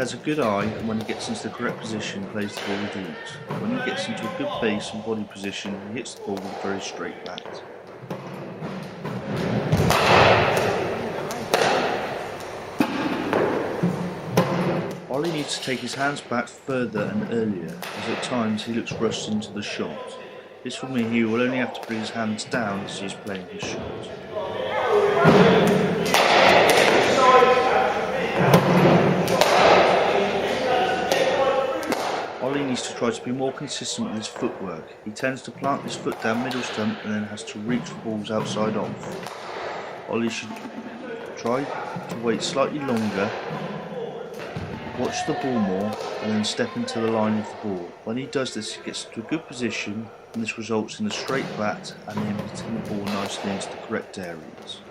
has a good eye, and when he gets into the correct position plays the ball with ease. When he gets into a good base and body position, he hits the ball with a very straight bat. Oli needs to take his hands back further and earlier, as at times he looks rushed into the shot. This will mean he will only have to bring his hands down as he is playing his shot. Oli needs to try to be more consistent with his footwork. He tends to plant his foot down middle stump and then has to reach for balls outside off. Oli should try to wait slightly longer, watch the ball more, and then step into the line of the ball. When he does this, he gets to a good position, and this results in a straight bat and him hitting the ball nicely into the correct areas.